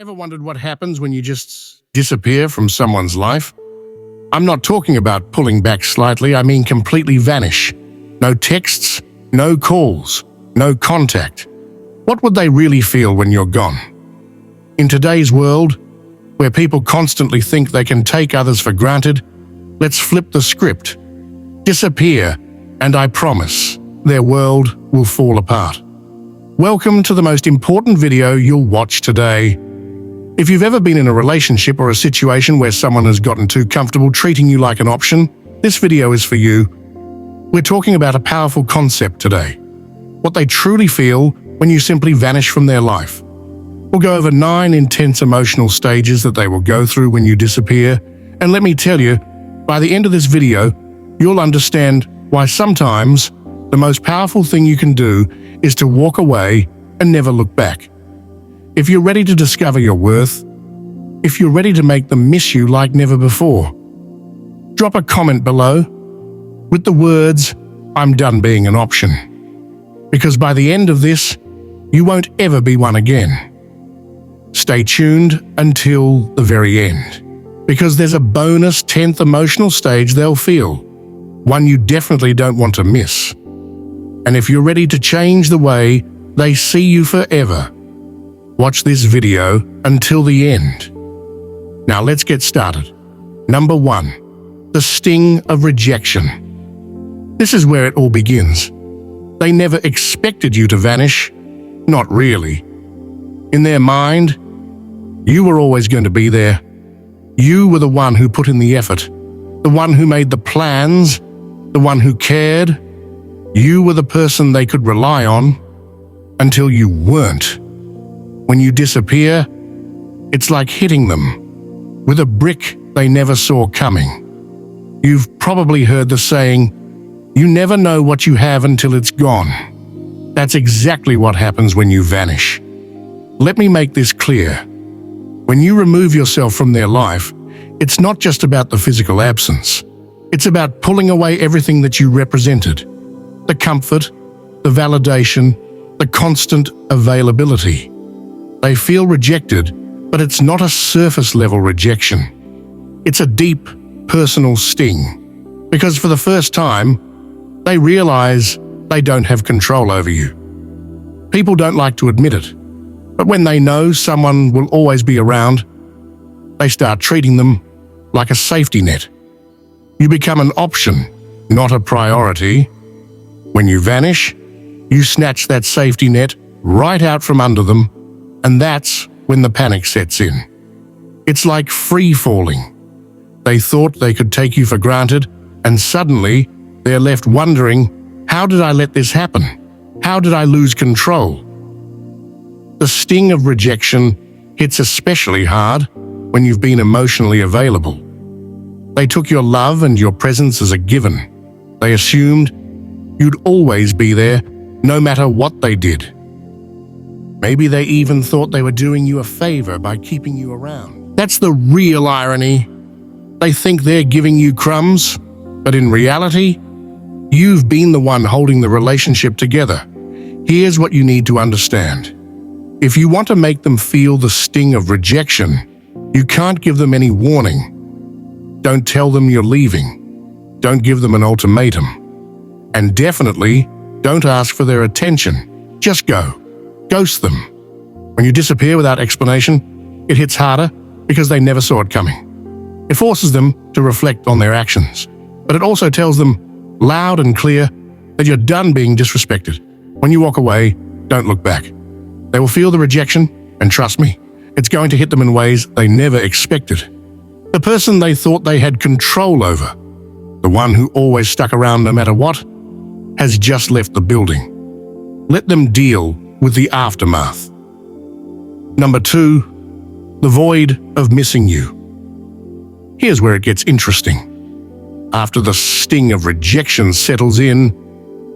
Ever wondered what happens when you just disappear from someone's life? I'm not talking about pulling back slightly, I mean completely vanish. No texts, no calls, no contact. What would they really feel when you're gone? In today's world, where people constantly think they can take others for granted, let's flip the script. Disappear, and I promise, their world will fall apart. Welcome to the most important video you'll watch today. If you've ever been in a relationship or a situation where someone has gotten too comfortable treating you like an option, this video is for you. We're talking about a powerful concept today. What they truly feel when you simply vanish from their life. We'll go over 9 intense emotional stages that they will go through when you disappear. And let me tell you, by the end of this video, you'll understand why sometimes the most powerful thing you can do is to walk away and never look back. If you're ready to discover your worth, if you're ready to make them miss you like never before, drop a comment below with the words, "I'm done being an option." Because by the end of this, you won't ever be one again. Stay tuned until the very end, because there's a bonus 10th emotional stage they'll feel, one you definitely don't want to miss. And if you're ready to change the way they see you forever, watch this video until the end. Now let's get started. Number 1, the sting of rejection. This is where it all begins. They never expected you to vanish. Not really. In their mind, you were always going to be there. You were the one who put in the effort, the one who made the plans, the one who cared. You were the person they could rely on until you weren't. When you disappear, it's like hitting them with a brick they never saw coming. You've probably heard the saying, "You never know what you have until it's gone." That's exactly what happens when you vanish. Let me make this clear. When you remove yourself from their life, it's not just about the physical absence. It's about pulling away everything that you represented. The comfort, the validation, the constant availability. They feel rejected, but it's not a surface-level rejection. It's a deep, personal sting. Because for the first time, they realize they don't have control over you. People don't like to admit it, but when they know someone will always be around, they start treating them like a safety net. You become an option, not a priority. When you vanish, you snatch that safety net right out from under them, and that's when the panic sets in. It's like free-falling. They thought they could take you for granted, and suddenly they're left wondering, how did I let this happen? How did I lose control? The sting of rejection hits especially hard when you've been emotionally available. They took your love and your presence as a given. They assumed you'd always be there, no matter what they did. Maybe they even thought they were doing you a favor by keeping you around. That's the real irony. They think they're giving you crumbs, but in reality, you've been the one holding the relationship together. Here's what you need to understand. If you want to make them feel the sting of rejection, you can't give them any warning. Don't tell them you're leaving. Don't give them an ultimatum. And definitely, don't ask for their attention. Just go. Ghost them. When you disappear without explanation, it hits harder because they never saw it coming. It forces them to reflect on their actions, but it also tells them loud and clear that you're done being disrespected. When you walk away, don't look back. They will feel the rejection, and trust me, it's going to hit them in ways they never expected. The person they thought they had control over, the one who always stuck around no matter what, has just left the building. Let them deal with the aftermath. Number 2, the void of missing you. Here's where it gets interesting. After the sting of rejection settles in,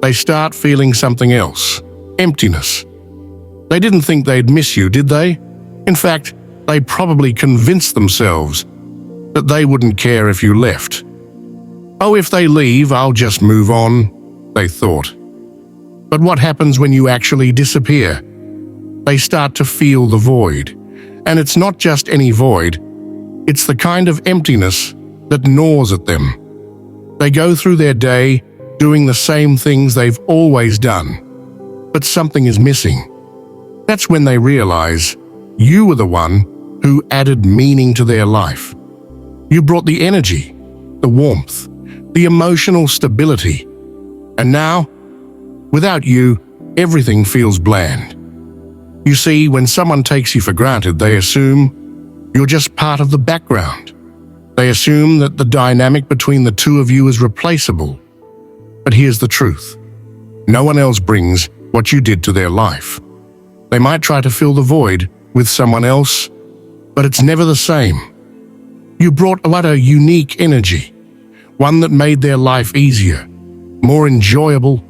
they start feeling something else, emptiness. They didn't think they'd miss you, did they? In fact, they probably convinced themselves that they wouldn't care if you left. Oh, if they leave, I'll just move on, they thought. But what happens when you actually disappear? They start to feel the void. And it's not just any void, it's the kind of emptiness that gnaws at them. They go through their day doing the same things they've always done, but something is missing. That's when they realize you were the one who added meaning to their life. You brought the energy, the warmth, the emotional stability. And now, without you, everything feels bland. You see, when someone takes you for granted, they assume you're just part of the background. They assume that the dynamic between the two of you is replaceable. But here's the truth. No one else brings what you did to their life. They might try to fill the void with someone else, but it's never the same. You brought a unique energy, one that made their life easier, more enjoyable,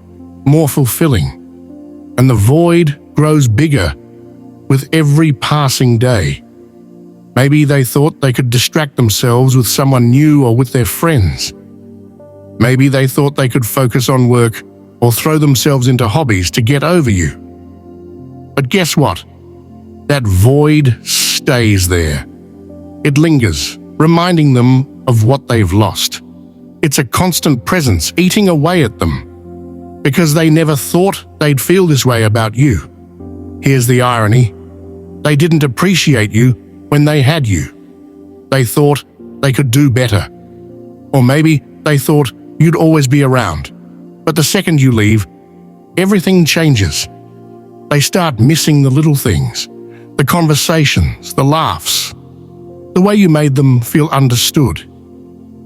more fulfilling. And the void grows bigger with every passing day. Maybe they thought they could distract themselves with someone new or with their friends. Maybe they thought they could focus on work or throw themselves into hobbies to get over you. But guess what? That void stays there. It lingers, reminding them of what they've lost. It's a constant presence eating away at them, because they never thought they'd feel this way about you. Here's the irony. They didn't appreciate you when they had you. They thought they could do better. Or maybe they thought you'd always be around. But the second you leave, everything changes. They start missing the little things, the conversations, the laughs, the way you made them feel understood.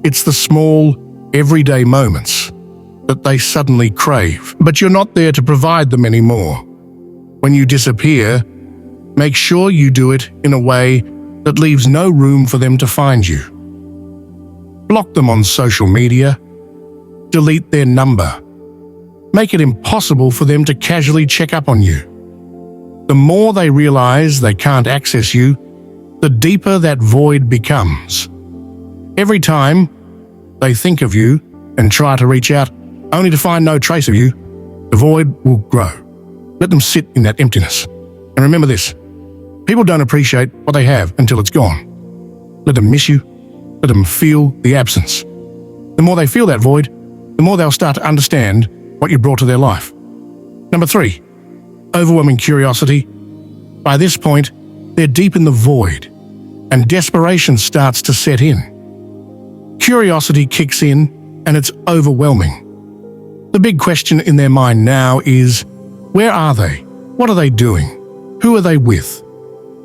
It's the small, everyday moments that they suddenly crave, but you're not there to provide them anymore. When you disappear, make sure you do it in a way that leaves no room for them to find you. Block them on social media. Delete their number. Make it impossible for them to casually check up on you. The more they realize they can't access you, the deeper that void becomes. Every time they think of you and try to reach out, only to find no trace of you, the void will grow. Let them sit in that emptiness. And remember this, people don't appreciate what they have until it's gone. Let them miss you. Let them feel the absence. The more they feel that void, the more they'll start to understand what you brought to their life. Number 3, overwhelming curiosity. By this point, they're deep in the void, and desperation starts to set in. Curiosity kicks in, and it's overwhelming. The big question in their mind now is, where are they? What are they doing? Who are they with?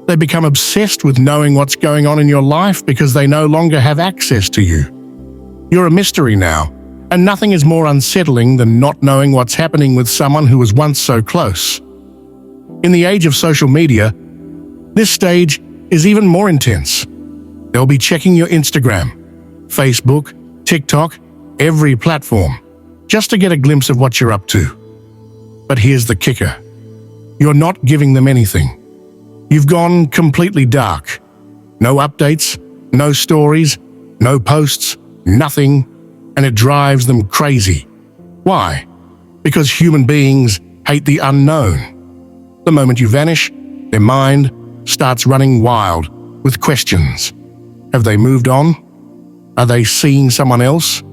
They become obsessed with knowing what's going on in your life because they no longer have access to you. You're a mystery now, and nothing is more unsettling than not knowing what's happening with someone who was once so close. In the age of social media, this stage is even more intense. They'll be checking your Instagram, Facebook, TikTok, every platform, just to get a glimpse of what you're up to. But here's the kicker. You're not giving them anything. You've gone completely dark. No updates, no stories, no posts, nothing, and it drives them crazy. Why? Because human beings hate the unknown. The moment you vanish, their mind starts running wild with questions. Have they moved on? Are they seeing someone else?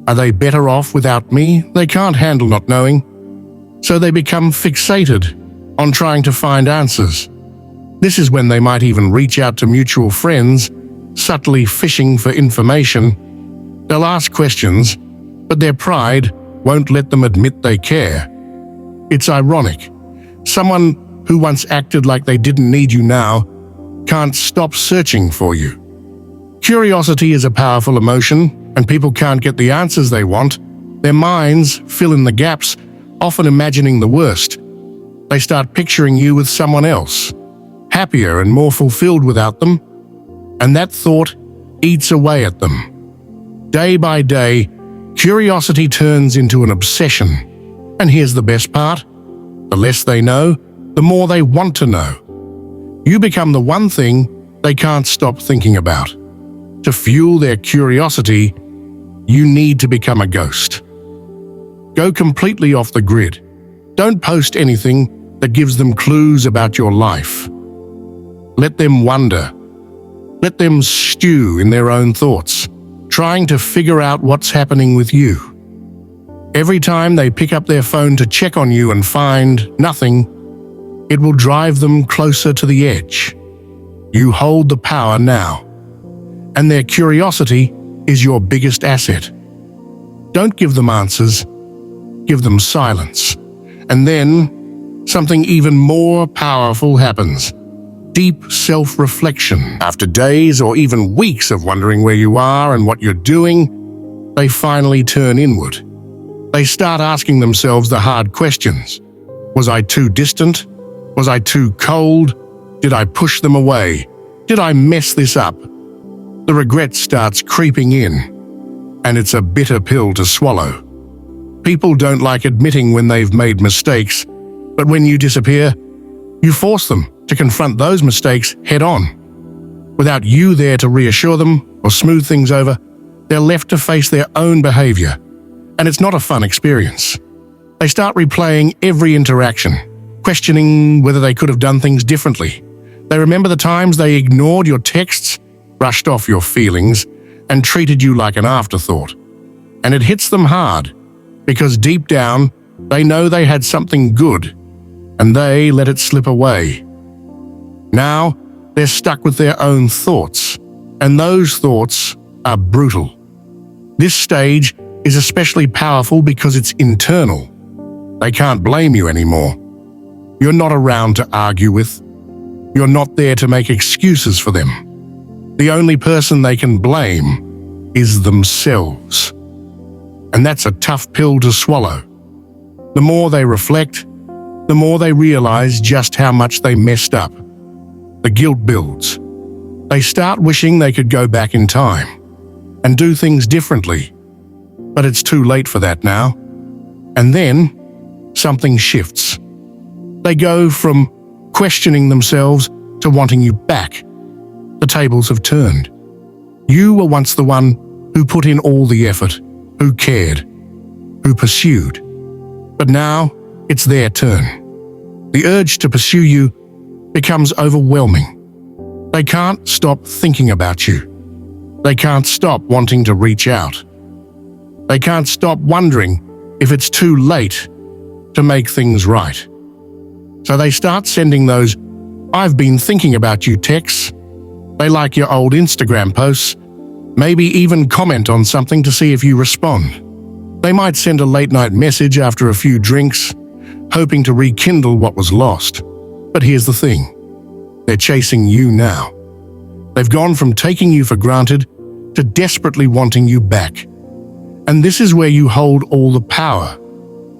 Are they better off without me? They can't handle not knowing, so they become fixated on trying to find answers. This is when they might even reach out to mutual friends, subtly fishing for information. They'll ask questions, but their pride won't let them admit they care. It's ironic. Someone who once acted like they didn't need you now can't stop searching for you. Curiosity is a powerful emotion, and people can't get the answers they want. Their minds fill in the gaps, often imagining the worst. They start picturing you with someone else, happier and more fulfilled without them, and that thought eats away at them. Day by day, curiosity turns into an obsession. And here's the best part. The less they know, the more they want to know. You become the one thing they can't stop thinking about. To fuel their curiosity, you need to become a ghost. Go completely off the grid. Don't post anything that gives them clues about your life. Let them wonder. Let them stew in their own thoughts, trying to figure out what's happening with you. Every time they pick up their phone to check on you and find nothing, it will drive them closer to the edge. You hold the power now, and their curiosity is your biggest asset. Don't give them answers, give them silence. And then something even more powerful happens. Deep self-reflection. After days or even weeks of wondering where you are and what you're doing, they finally turn inward. They start asking themselves the hard questions. Was I too distant? Was I too cold? Did I push them away? Did I mess this up? The regret starts creeping in, and it's a bitter pill to swallow. People don't like admitting when they've made mistakes, but when you disappear, you force them to confront those mistakes head-on. Without you there to reassure them or smooth things over, they're left to face their own behavior, and it's not a fun experience. They start replaying every interaction, questioning whether they could have done things differently. They remember the times they ignored your texts, brushed off your feelings, and treated you like an afterthought. And it hits them hard, because deep down, they know they had something good, and they let it slip away. Now, they're stuck with their own thoughts, and those thoughts are brutal. This stage is especially powerful because it's internal. They can't blame you anymore. You're not around to argue with. You're not there to make excuses for them. The only person they can blame is themselves. And that's a tough pill to swallow. The more they reflect, the more they realize just how much they messed up. The guilt builds. They start wishing they could go back in time and do things differently. But it's too late for that now. And then something shifts. They go from questioning themselves to wanting you back. The tables have turned. You were once the one who put in all the effort, who cared, who pursued. But now it's their turn. The urge to pursue you becomes overwhelming. They can't stop thinking about you. They can't stop wanting to reach out. They can't stop wondering if it's too late to make things right. So they start sending those "I've been thinking about you" texts. They like your old Instagram posts, maybe even comment on something to see if you respond. They might send a late-night message after a few drinks, hoping to rekindle what was lost. But here's the thing. They're chasing you now. They've gone from taking you for granted to desperately wanting you back. And this is where you hold all the power.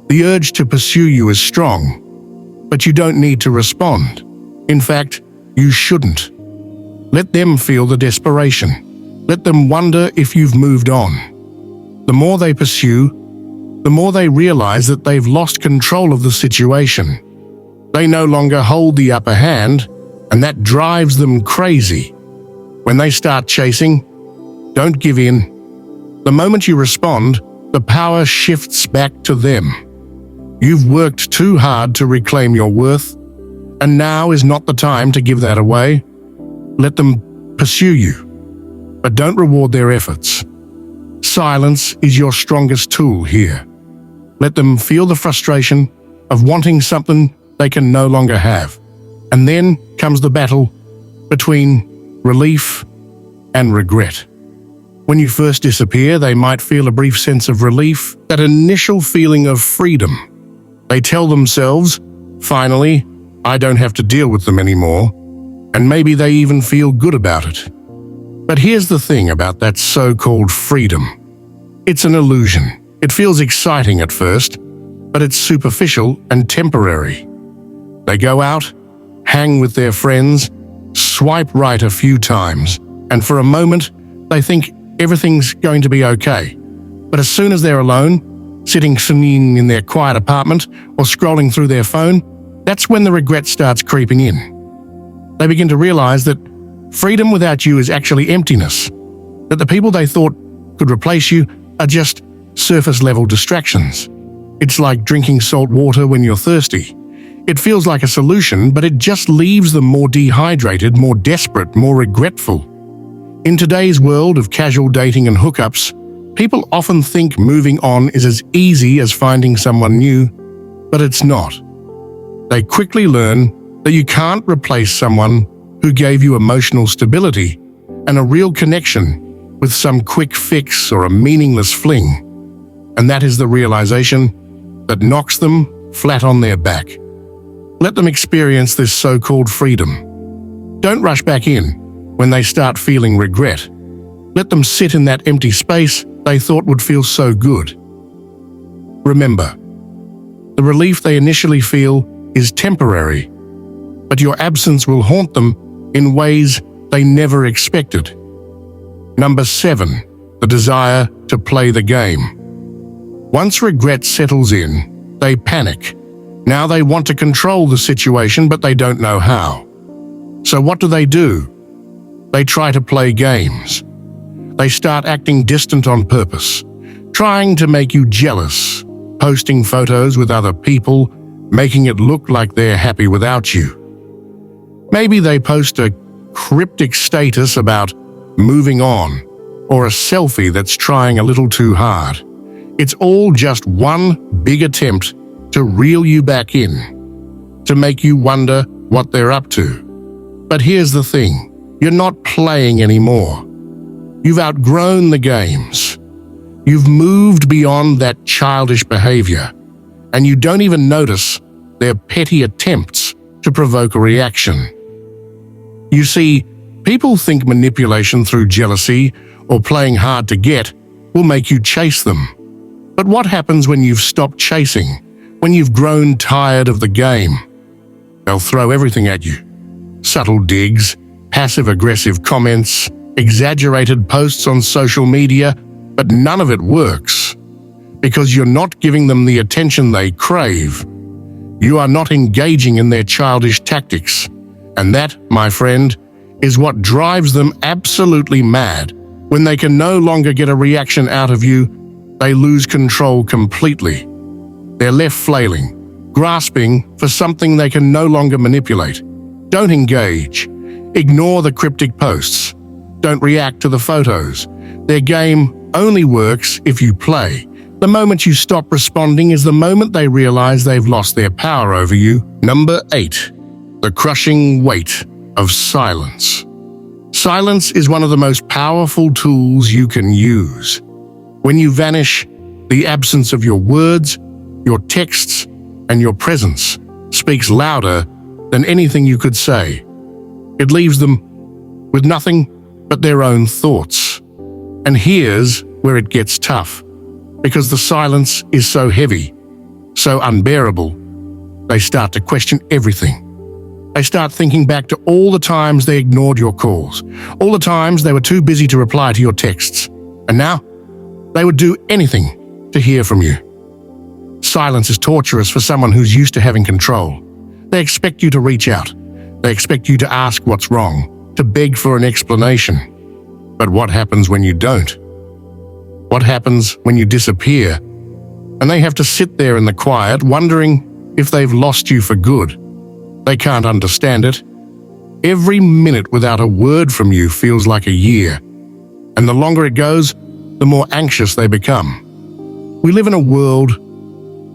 The urge to pursue you is strong, but you don't need to respond. In fact, you shouldn't. Let them feel the desperation. Let them wonder if you've moved on. The more they pursue, the more they realize that they've lost control of the situation. They no longer hold the upper hand, and that drives them crazy. When they start chasing, don't give in. The moment you respond, the power shifts back to them. You've worked too hard to reclaim your worth, and now is not the time to give that away. Let them pursue you, but don't reward their efforts. Silence is your strongest tool here. Let them feel the frustration of wanting something they can no longer have. And then comes the battle between relief and regret. When you first disappear, they might feel a brief sense of relief, that initial feeling of freedom. They tell themselves, finally, I don't have to deal with them anymore, and maybe they even feel good about it. But here's the thing about that so-called freedom. It's an illusion. It feels exciting at first, but it's superficial and temporary. They go out, hang with their friends, swipe right a few times, and for a moment, they think everything's going to be okay. But as soon as they're alone, sitting singing in their quiet apartment or scrolling through their phone, that's when the regret starts creeping in. They begin to realize that freedom without you is actually emptiness, that the people they thought could replace you are just surface-level distractions. It's like drinking salt water when you're thirsty. It feels like a solution, but it just leaves them more dehydrated, more desperate, more regretful. In today's world of casual dating and hookups, people often think moving on is as easy as finding someone new, but it's not. They quickly learn that you can't replace someone who gave you emotional stability and a real connection with some quick fix or a meaningless fling. And that is the realization that knocks them flat on their back. Let them experience this so-called freedom. Don't rush back in when they start feeling regret. Let them sit in that empty space they thought would feel so good. Remember, the relief they initially feel is temporary, but your absence will haunt them in ways they never expected. Number 7, the desire to play the game. Once regret settles in, they panic. Now they want to control the situation, but they don't know how. So what do? They try to play games. They start acting distant on purpose, trying to make you jealous, posting photos with other people, making it look like they're happy without you. Maybe they post a cryptic status about moving on, or a selfie that's trying a little too hard. It's all just one big attempt to reel you back in, to make you wonder what they're up to. But here's the thing, you're not playing anymore. You've outgrown the games. You've moved beyond that childish behavior, and you don't even notice their petty attempts to provoke a reaction. You see, people think manipulation through jealousy or playing hard to get will make you chase them. But what happens when you've stopped chasing, when you've grown tired of the game? They'll throw everything at you. Subtle digs, passive-aggressive comments, exaggerated posts on social media, but none of it works. Because you're not giving them the attention they crave. You are not engaging in their childish tactics. And that, my friend, is what drives them absolutely mad. When they can no longer get a reaction out of you, they lose control completely. They're left flailing, grasping for something they can no longer manipulate. Don't engage. Ignore the cryptic posts. Don't react to the photos. Their game only works if you play. The moment you stop responding is the moment they realize they've lost their power over you. Number 8, the crushing weight of silence. Silence is one of the most powerful tools you can use. When you vanish, the absence of your words, your texts, and your presence speaks louder than anything you could say. It leaves them with nothing but their own thoughts. And here's where it gets tough, because the silence is so heavy, so unbearable. They start to question everything. They start thinking back to all the times they ignored your calls, all the times they were too busy to reply to your texts, and now they would do anything to hear from you. Silence is torturous for someone who's used to having control. They expect you to reach out. They expect you to ask what's wrong, to beg for an explanation. But what happens when you don't? What happens when you disappear, and they have to sit there in the quiet, wondering if they've lost you for good? They can't understand it. Every minute without a word from you feels like a year, and the longer it goes, the more anxious they become. We live in a world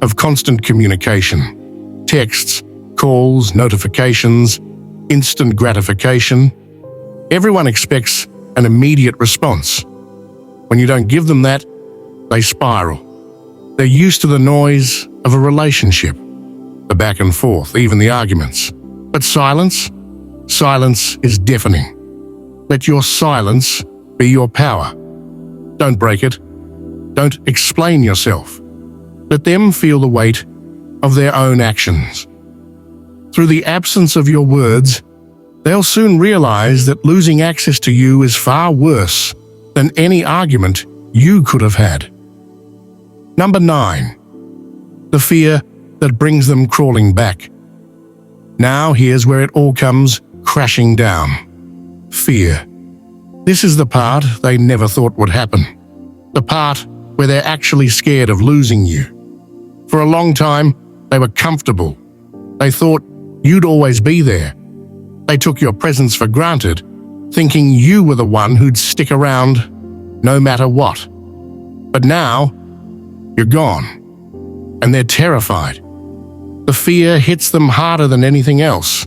of constant communication. Texts, calls, notifications, instant gratification. Everyone expects an immediate response. When you don't give them that, they spiral. They're used to the noise of a relationship, the back and forth, even the arguments. But silence is deafening. Let your silence be your power. Don't break it. Don't explain yourself. Let them feel the weight of their own actions. Through the absence of your words, they'll soon realize that losing access to you is far worse than any argument you could have had. Number 9, the fear that brings them crawling back. Now here's where it all comes crashing down. Fear. This is the part they never thought would happen. The part where they're actually scared of losing you. For a long time, they were comfortable. They thought you'd always be there. They took your presence for granted, thinking you were the one who'd stick around no matter what. But now, you're gone, and they're terrified. The fear hits them harder than anything else.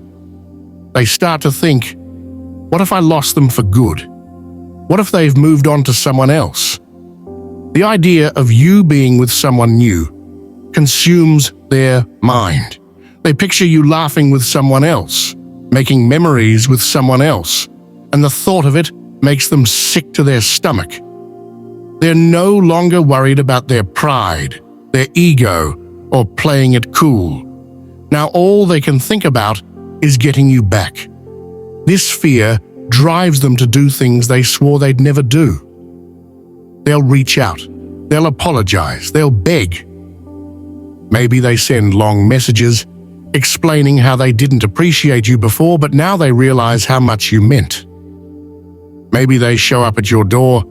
They start to think, what if I lost them for good? What if they've moved on to someone else? The idea of you being with someone new consumes their mind. They picture you laughing with someone else, making memories with someone else, and the thought of it makes them sick to their stomach. They're no longer worried about their pride, their ego, or playing it cool. Now all they can think about is getting you back. This fear drives them to do things they swore they'd never do. They'll reach out, they'll apologize, they'll beg. Maybe they send long messages explaining how they didn't appreciate you before, but now they realize how much you meant. Maybe they show up at your door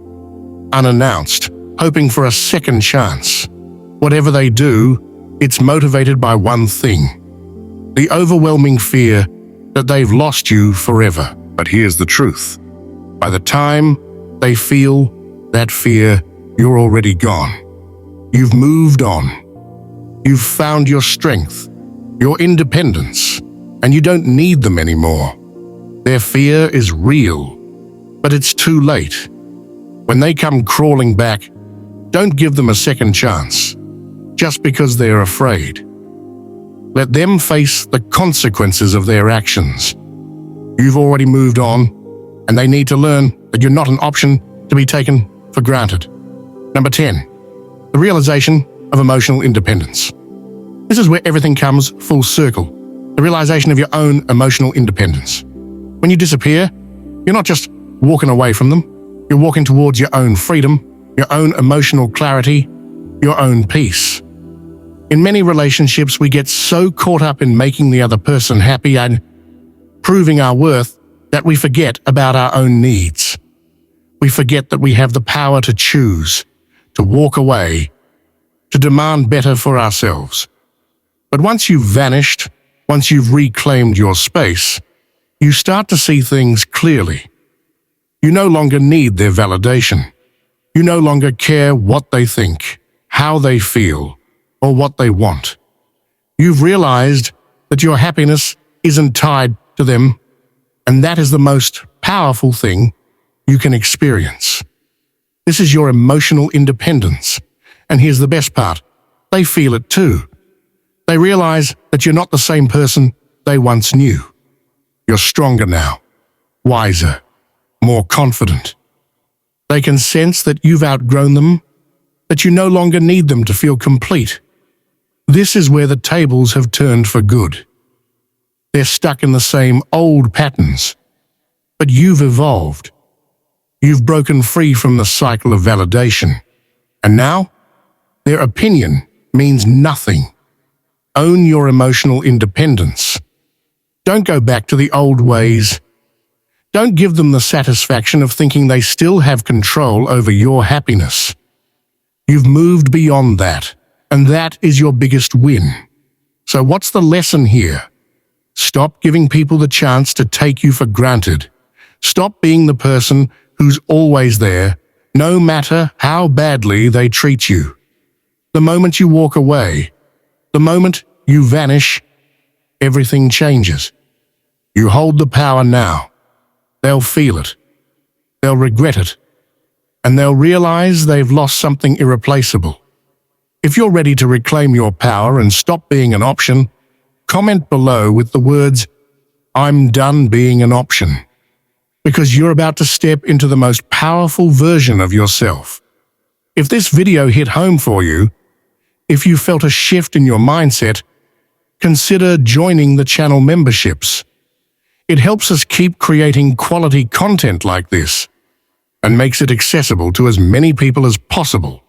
unannounced, hoping for a second chance. Whatever they do, it's motivated by one thing: the overwhelming fear that they've lost you forever. But here's the truth. By the time they feel that fear, you're already gone. You've moved on. You've found your strength, your independence, and you don't need them anymore. Their fear is real, but it's too late. When they come crawling back, don't give them a second chance, just because they're afraid. Let them face the consequences of their actions. You've already moved on, and they need to learn that you're not an option to be taken for granted. Number 10, the realization of emotional independence. This is where everything comes full circle, the realization of your own emotional independence. When you disappear, you're not just walking away from them, you're walking towards your own freedom, your own emotional clarity, your own peace. In many relationships, we get so caught up in making the other person happy and proving our worth that we forget about our own needs. We forget that we have the power to choose, to walk away, to demand better for ourselves. But once you've vanished, once you've reclaimed your space, you start to see things clearly. You no longer need their validation. You no longer care what they think, how they feel, or what they want. You've realized that your happiness isn't tied to them, and that is the most powerful thing you can experience. This is your emotional independence. And here's the best part. They feel it too. They realize that you're not the same person they once knew. You're stronger now, wiser, more confident. They can sense that you've outgrown them, that you no longer need them to feel complete. This is where the tables have turned for good. They're stuck in the same old patterns, but you've evolved. You've broken free from the cycle of validation, and now their opinion means nothing. Own your emotional independence. Don't go back to the old ways. Don't give them the satisfaction of thinking they still have control over your happiness. You've moved beyond that, and that is your biggest win. So what's the lesson here? Stop giving people the chance to take you for granted. Stop being the person who's always there, no matter how badly they treat you. The moment you walk away, the moment you vanish, everything changes. You hold the power now. They'll feel it. They'll regret it. And they'll realize they've lost something irreplaceable. If you're ready to reclaim your power and stop being an option, comment below with the words, "I'm done being an option," because you're about to step into the most powerful version of yourself. If this video hit home for you, if you felt a shift in your mindset, consider joining the channel memberships. It helps us keep creating quality content like this and makes it accessible to as many people as possible.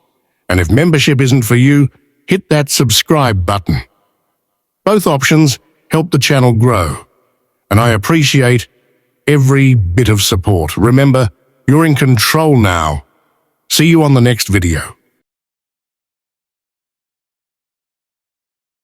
And if membership isn't for you, hit that subscribe button. Both options help the channel grow, and I appreciate every bit of support. Remember, you're in control now. See you on the next video.